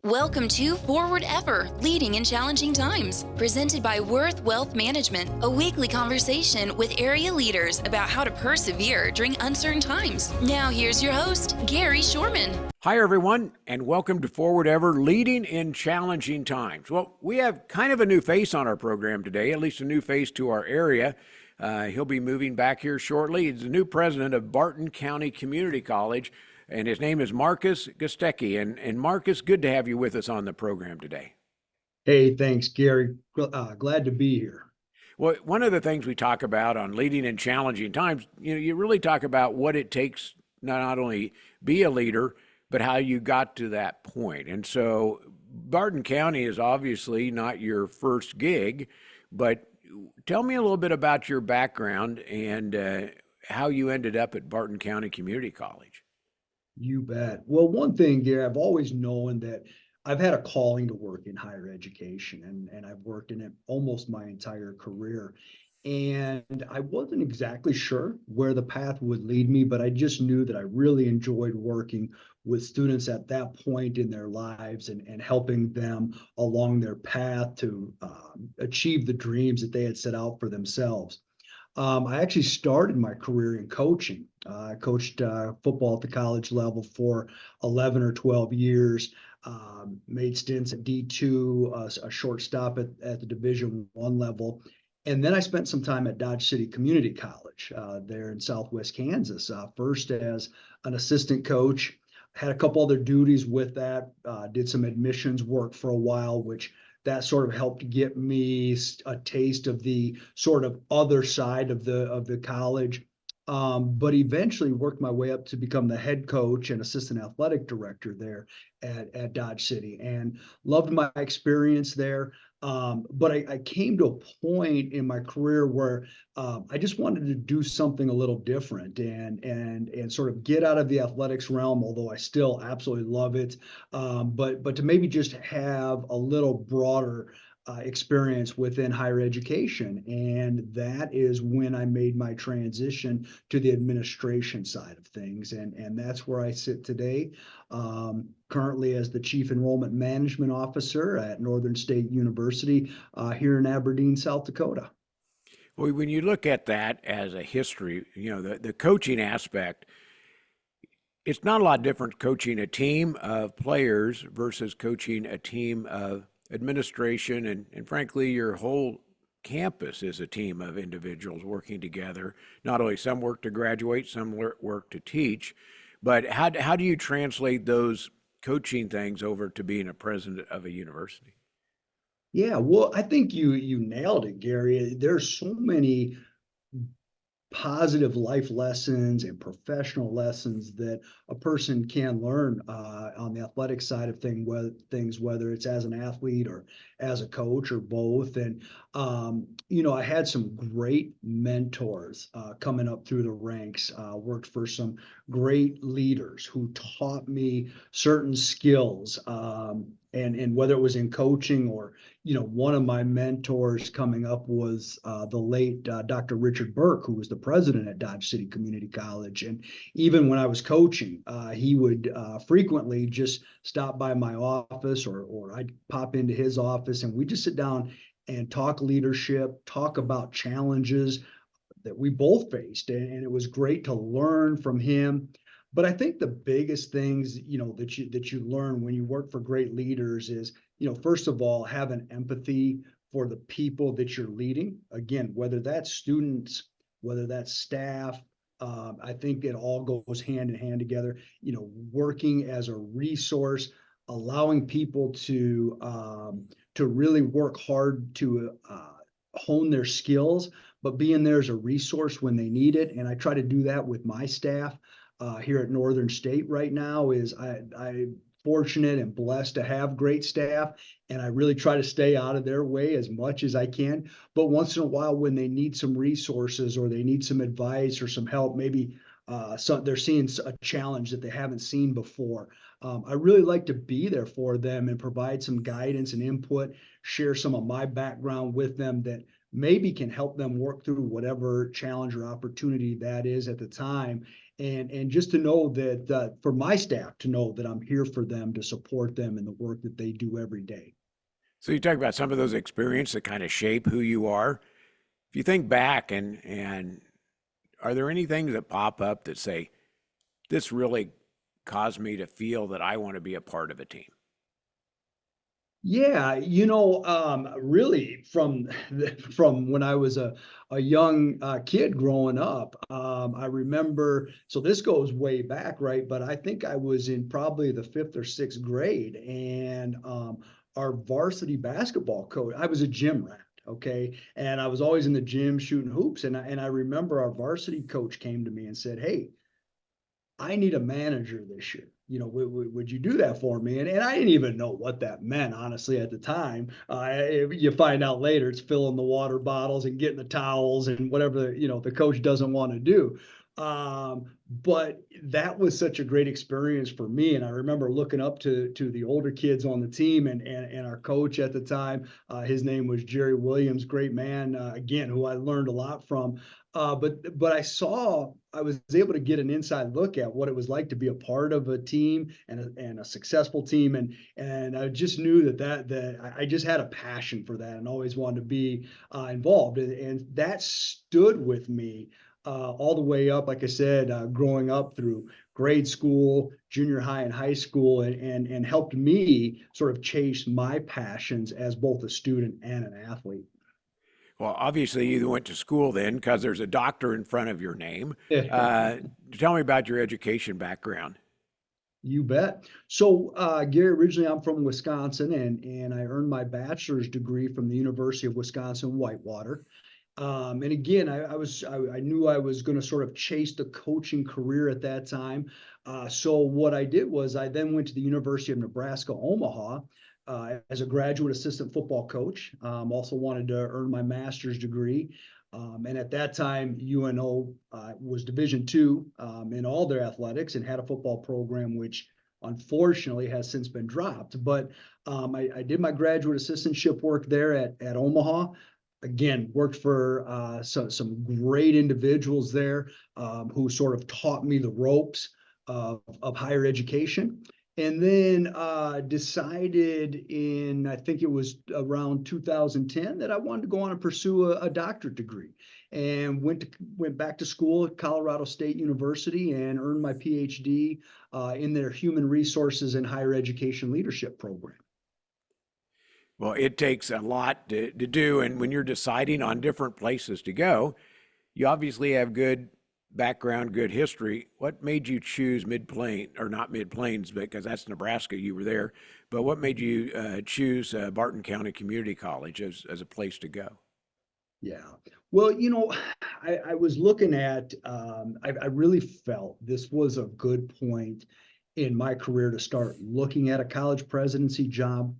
Welcome to Forward Ever, Leading in Challenging Times, presented by Worth Wealth Management, a weekly conversation with area leaders about how to persevere during uncertain times. Now here's your host, Gary Shorman. Hi, everyone, and welcome to Forward Ever, Leading in Challenging Times. Well, we have kind of a new face on our program today, at least a new face to our area. He'll be moving back here shortly. He's the new president of Barton County Community College, and his name is Marcus Gostecki. And Marcus, good to have you with us on the program today. Hey, thanks, Gary. Glad to be here. Well, one of the things we talk about on Leading in Challenging Times, you really talk about what it takes not only be a leader, but how you got to that point. And so Barton County is obviously not your first gig, but tell me a little bit about your background and how you ended up at Barton County Community College. You bet. Well, one thing, Gary, I've always known that I've had a calling to work in higher education, and I've worked in it almost my entire career. And I wasn't exactly sure where the path would lead me, but I just knew that I really enjoyed working with students at that point in their lives and helping them along their path to achieve the dreams that they had set out for themselves. I actually started my career in coaching. I coached football at the college level for 11 or 12 years, made stints at D2, a short stop at the Division I level. And then I spent some time at Dodge City Community College there in Southwest Kansas, first as an assistant coach. Had a couple other duties with that, did some admissions work for a while, which that sort of helped get me a taste of the sort of other side of the college. But eventually worked my way up to become the head coach and assistant athletic director there at Dodge City, and loved my experience there. But I came to a point in my career where I just wanted to do something a little different and sort of get out of the athletics realm, although I still absolutely love it. But to maybe just have a little broader experience within higher education. And that is when I made my transition to the administration side of things. And that's where I sit today, currently as the Chief Enrollment Management Officer at Northern State University here in Aberdeen, South Dakota. Well, when you look at that as a history, the coaching aspect, it's not a lot different coaching a team of players versus coaching a team of administration, and frankly, your whole campus is a team of individuals working together. Not only some work to graduate, some work to teach, but how do you translate those coaching things over to being a president of a university? Yeah, well, I think you nailed it, Gary. There's so many positive life lessons and professional lessons that a person can learn on the athletic side of whether it's as an athlete or as a coach or both. And I had some great mentors coming up through the ranks. Worked for some great leaders who taught me certain skills. And whether it was in coaching or, one of my mentors coming up was the late Dr. Richard Burke, who was the president at Dodge City Community College. And even when I was coaching, he would frequently just stop by my office or I'd pop into his office, and we just sit down and talk leadership, talk about challenges that we both faced. And it was great to learn from him. But I think the biggest things, that you learn when you work for great leaders is, first of all, have an empathy for the people that you're leading. Again, whether that's students, whether that's staff, I think it all goes hand in hand together. Working as a resource, allowing people to really work hard to hone their skills, but being there as a resource when they need it. And I try to do that with my staff. Here at Northern State right now is I'm fortunate and blessed to have great staff, and I really try to stay out of their way as much as I can. But once in a while, when they need some resources or they need some advice or some help, maybe they're seeing a challenge that they haven't seen before, I really like to be there for them and provide some guidance and input, share some of my background with them that maybe can help them work through whatever challenge or opportunity that is at the time. and just to know that for my staff to know that I'm here for them to support them in the work that they do every day. So you talk about some of those experiences that kind of shape who you are. If you think back and are there any things that pop up that say, this really caused me to feel that I want to be a part of a team? Yeah, really from when I was a young kid growing up, I remember. So this goes way back, right? But I think I was in probably the fifth or sixth grade, and our varsity basketball coach. I was a gym rat, okay, and I was always in the gym shooting hoops. And I remember our varsity coach came to me and said, "Hey, I need a manager this year. Would you do that for me?" And I didn't even know what that meant, honestly, at the time. You find out later it's filling the water bottles and getting the towels and whatever, the coach doesn't want to do. But that was such a great experience for me. And I remember looking up to the older kids on the team and our coach at the time. His name was Jerry Williams, great man, again, who I learned a lot from. But I was able to get an inside look at what it was like to be a part of a team and a successful team, and I just knew that I just had a passion for that and always wanted to be involved, and that stood with me all the way up, like I said, growing up through grade school, junior high, and high school, and helped me sort of chase my passions as both a student and an athlete. Well, obviously you went to school then because there's a doctor in front of your name. Uh, Tell me about your education background. You bet. So, Gary, originally I'm from Wisconsin, and I earned my bachelor's degree from the University of Wisconsin-Whitewater. And again, I knew I was going to sort of chase the coaching career at that time. So what I did was I then went to the University of Nebraska Omaha as a graduate assistant football coach. Also wanted to earn my master's degree. And at that time, UNO was Division II in all their athletics and had a football program, which unfortunately has since been dropped. But I did my graduate assistantship work there at Omaha. Again, worked for some great individuals there who sort of taught me the ropes of higher education. And then decided in, I think it was around 2010, that I wanted to go on and pursue a doctorate degree, and went back to school at Colorado State University and earned my PhD in their Human Resources and Higher Education Leadership program. Well, it takes a lot to do. And when you're deciding on different places to go, you obviously have good background, good history. What made you choose Mid-Plains, or not Mid-Plains, because that's Nebraska, you were there, but what made you choose Barton County Community College as a place to go? Yeah. Well, I was looking at, I really felt this was a good point in my career to start looking at a college presidency job.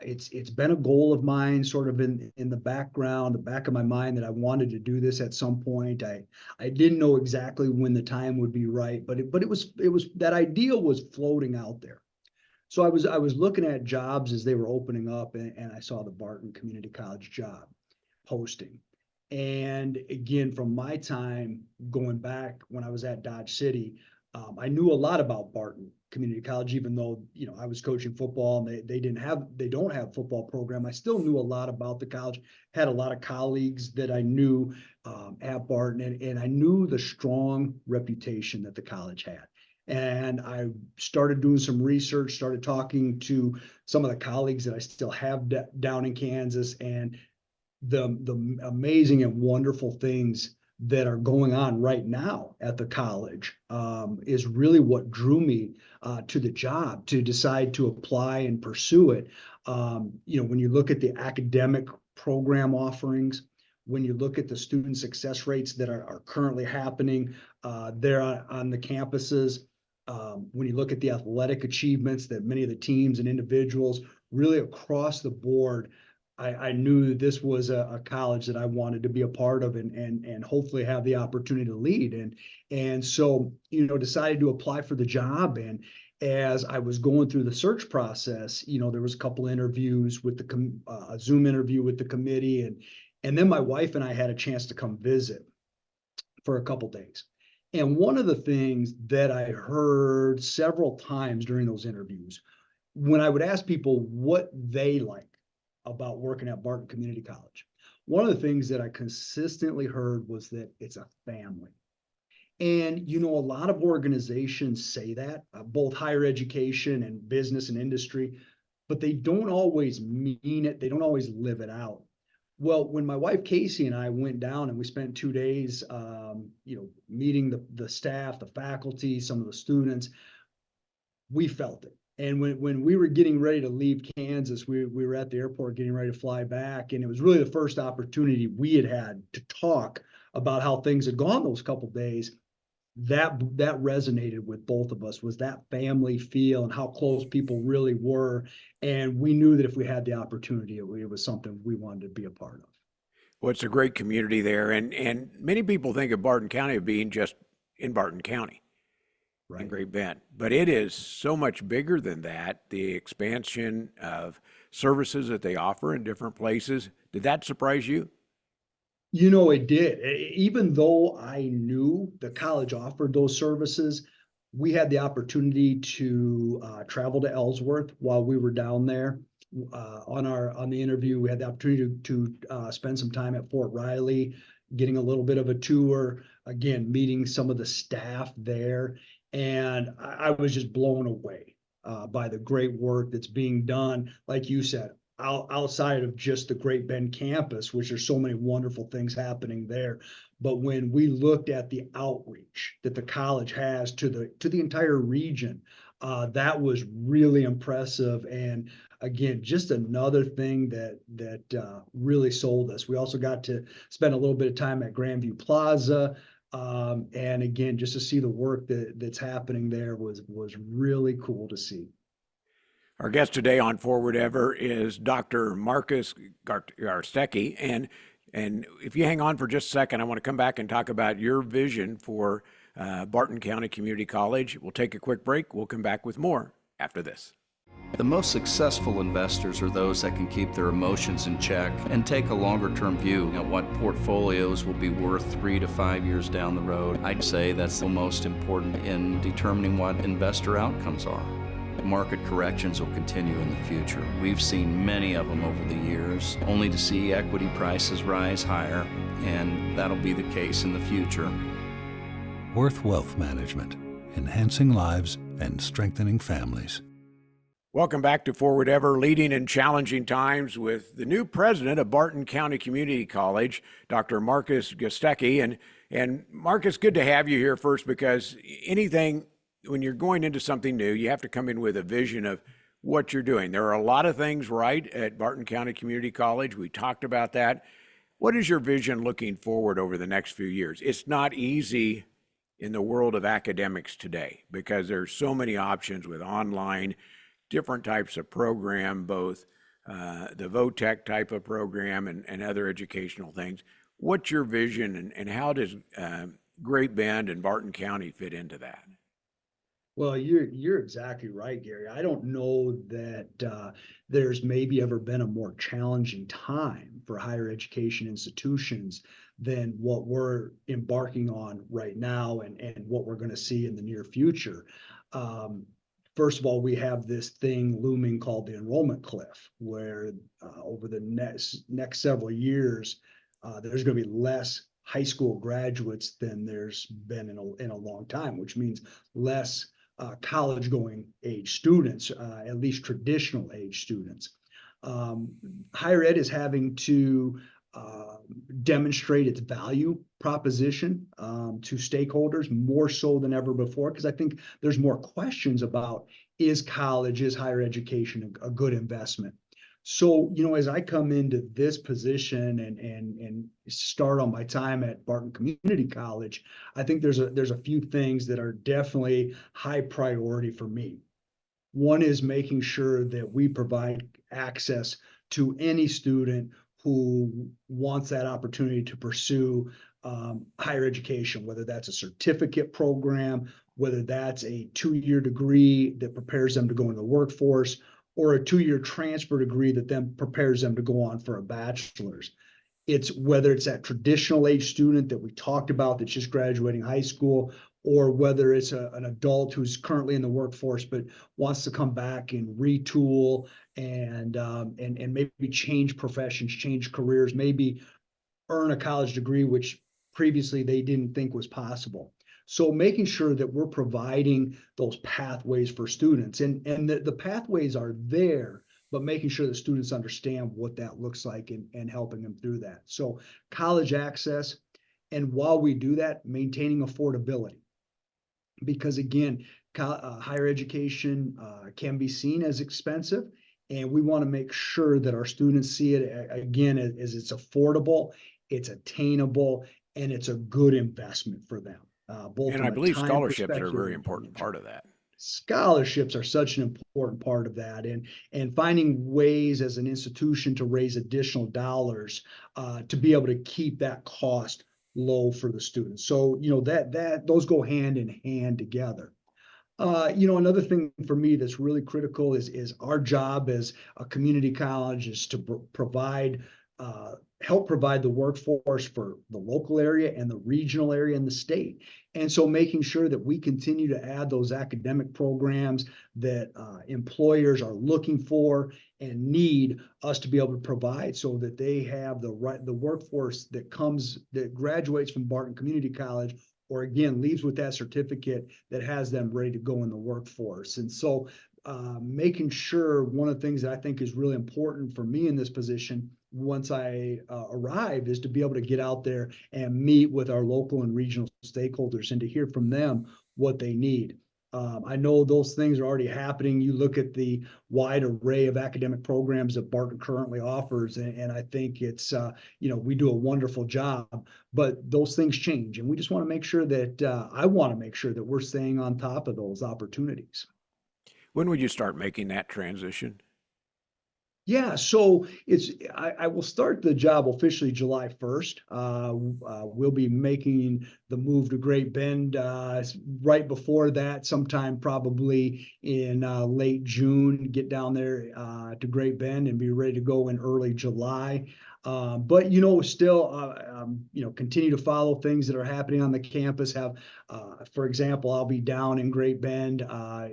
It's been a goal of mine, sort of in the background, the back of my mind, that I wanted to do this at some point. I didn't know exactly when the time would be right, but it was that idea was floating out there. So I was looking at jobs as they were opening up, and I saw the Barton Community College job posting. And again, from my time going back when I was at Dodge City, I knew a lot about Barton Community College, even though I was coaching football and they don't have football program. I still knew a lot about the college. Had a lot of colleagues that I knew at Barton, and I knew the strong reputation that the college had. And I started doing some research, started talking to some of the colleagues that I still have down in Kansas, and the amazing and wonderful things that are going on right now at the college is really what drew me to the job, to decide to apply and pursue it. When you look at the academic program offerings, when you look at the student success rates that are currently happening there on the campuses, when you look at the athletic achievements that many of the teams and individuals really across the board, I knew that this was a college that I wanted to be a part of and hopefully have the opportunity to lead. And so, decided to apply for the job. And as I was going through the search process, there was a couple interviews with a Zoom interview with the committee. And then my wife and I had a chance to come visit for a couple days. And one of the things that I heard several times during those interviews, when I would ask people what they like about working at Barton Community College, one of the things that I consistently heard was that it's a family. And, a lot of organizations say that, both higher education and business and industry, but they don't always mean it. They don't always live it out. Well, when my wife Casey and I went down and we spent 2 days, meeting the staff, the faculty, some of the students, we felt it. And when we were getting ready to leave Kansas, we were at the airport getting ready to fly back, and it was really the first opportunity we had to talk about how things had gone those couple of days. That resonated with both of us, was that family feel and how close people really were. And we knew that if we had the opportunity, it was something we wanted to be a part of. Well, it's a great community there, and many people think of Barton County as being just in Barton County, in Right. Great Bend, but it is so much bigger than that. The expansion of services that they offer in different places. Did that surprise you? It did. Even though I knew the college offered those services, we had the opportunity to travel to Ellsworth while we were down there. On the interview, we had the opportunity to spend some time at Fort Riley, getting a little bit of a tour, again, meeting some of the staff there. And I was just blown away by the great work that's being done. Like you said, outside of just the Great Bend campus, which there's so many wonderful things happening there. But when we looked at the outreach that the college has to the entire region, that was really impressive. And again, just another thing that really sold us. We also got to spend a little bit of time at Grandview Plaza. And again, just to see the work that's happening there was really cool to see. Our guest today on Forward Ever is Dr. Marcus Garstecki. And if you hang on for just a second, I want to come back and talk about your vision for Barton County Community College. We'll take a quick break. We'll come back with more after this. The most successful investors are those that can keep their emotions in check and take a longer-term view at what portfolios will be worth 3 to 5 years down the road. I'd say that's the most important in determining what investor outcomes are. Market corrections will continue in the future. We've seen many of them over the years, only to see equity prices rise higher, and that'll be the case in the future. Worth Wealth Management, enhancing lives and strengthening families. Welcome back to Forward Ever, leading in challenging times, with the new president of Barton County Community College, Dr. Marcus Garstecki. And Marcus, good to have you here first, because when you're going into something new, you have to come in with a vision of what you're doing. There are a lot of things right at Barton County Community College. We talked about that. What is your vision looking forward over the next few years? It's not easy in the world of academics today because there's so many options with online, different types of program, both the VOTEC type of program and other educational things. What's your vision, and how does Great Bend and Barton County fit into that? Well, you're exactly right, Gary. I don't know that there's maybe ever been a more challenging time for higher education institutions than what we're embarking on right now, and what we're going to see in the near future. First of all, we have this thing looming called the enrollment cliff, where over the next several years, there's going to be less high school graduates than there's been in a long time, which means less college-going age students, at least traditional age students. Higher ed is having to demonstrate its value proposition to stakeholders more so than ever before, because I think there's more questions about, is higher education a good investment? So, as I come into this position and start on my time at Barton Community College, I think there's a few things that are definitely high priority for me. One is making sure that we provide access to any student who wants that opportunity to pursue higher education, whether that's a certificate program, whether that's a 2-year degree that prepares them to go into the workforce, or a 2-year transfer degree that then prepares them to go on for a bachelor's. It's whether it's that traditional age student that we talked about that's just graduating high school, or whether it's an adult who's currently in the workforce but wants to come back and retool and maybe change professions, change careers, maybe earn a college degree, which previously they didn't think was possible. So making sure that we're providing those pathways for students, and the pathways are there, but making sure that students understand what that looks like and helping them through that. So college access, and while we do that, maintaining affordability. Because again, higher education can be seen as expensive, and we want to make sure that our students see it again as it's affordable, it's attainable, and it's a good investment for them. Both And from I a believe time scholarships are a perspective very and important financial. part of that. Scholarships are such an important part of that, and finding ways as an institution to raise additional dollars to be able to keep that cost low for the students. So that those go hand in hand together. Another thing for me that's really critical is our job as a community college is to help provide the workforce for the local area and the regional area and the state. And so making sure that we continue to add those academic programs that employers are looking for and need us to be able to provide, so that they have the workforce that graduates from Barton Community College, or again, leaves with that certificate that has them ready to go in the workforce. And so making sure, one of the things that I think is really important for me in this position once I arrived, is to be able to get out there and meet with our local and regional stakeholders and to hear from them what they need. I know those things are already happening. You look at the wide array of academic programs that Barton currently offers, and I think it's, we do a wonderful job, but those things change. And we just want to make sure that, I want to make sure that we're staying on top of those opportunities. When would you start making that transition? Yeah, so I will start the job officially July 1st. We'll be making the move to Great Bend right before that, sometime probably in late June, get down there to Great Bend and be ready to go in early July. But still, continue to follow things that are happening on the campus. For example, I'll be down in Great Bend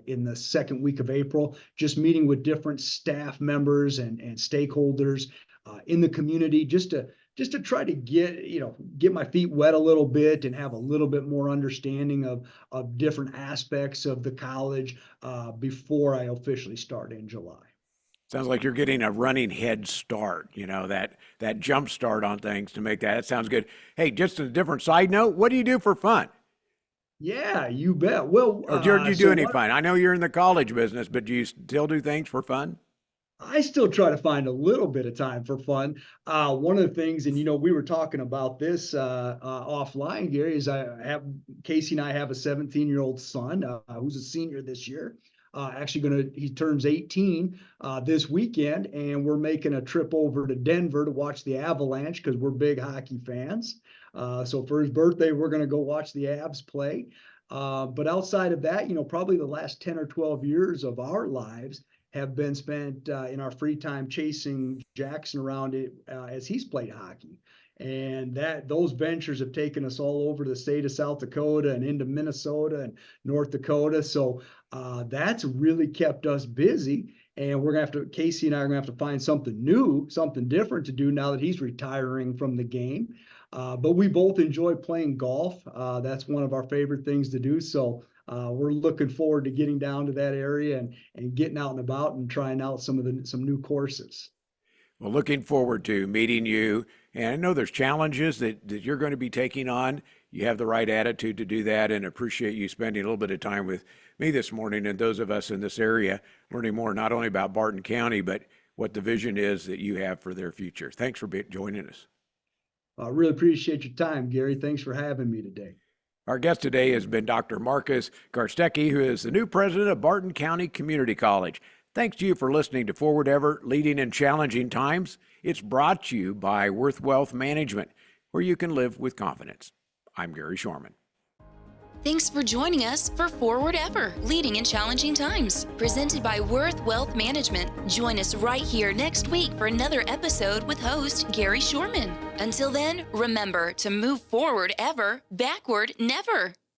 in the second week of April, just meeting with different staff members and stakeholders in the community, just to try to get my feet wet a little bit and have a little bit more understanding of different aspects of the college before I officially start in July. Sounds like you're getting a running head start, that jump start on things to make that. That sounds good. Hey, just a different side note, what do you do for fun? Yeah, you bet. Well, Or do you do any fun? I know you're in the college business, but do you still do things for fun? I still try to find a little bit of time for fun. One of the things, and we were talking about this offline, Gary, is Casey and I have a 17-year-old son who's a senior this year. He turns 18 this weekend, and we're making a trip over to Denver to watch the Avalanche because we're big hockey fans. So for his birthday, we're going to go watch the Avs play. But outside of that, probably the last 10 or 12 years of our lives have been spent in our free time chasing Jackson around it as he's played hockey. And those ventures have taken us all over the state of South Dakota and into Minnesota and North Dakota. So that's really kept us busy. And Casey and I are gonna have to find something new, something different to do now that he's retiring from the game. But we both enjoy playing golf. That's one of our favorite things to do. So we're looking forward to getting down to that area and getting out and about and trying out some new courses. Well, looking forward to meeting you. And I know there's challenges that you're going to be taking on. You have the right attitude to do that, and appreciate you spending a little bit of time with me this morning and those of us in this area, learning more not only about Barton County, but what the vision is that you have for their future. Thanks for joining us. I really appreciate your time, Gary. Thanks for having me today. Our guest today has been Dr. Marcus Garstecki, who is the new president of Barton County Community College. Thanks to you for listening to Forward Ever, Leading in Challenging Times. It's brought to you by Worth Wealth Management, where you can live with confidence. I'm Gary Shorman. Thanks for joining us for Forward Ever, Leading in Challenging Times, presented by Worth Wealth Management. Join us right here next week for another episode with host Gary Shorman. Until then, remember to move forward ever, backward never.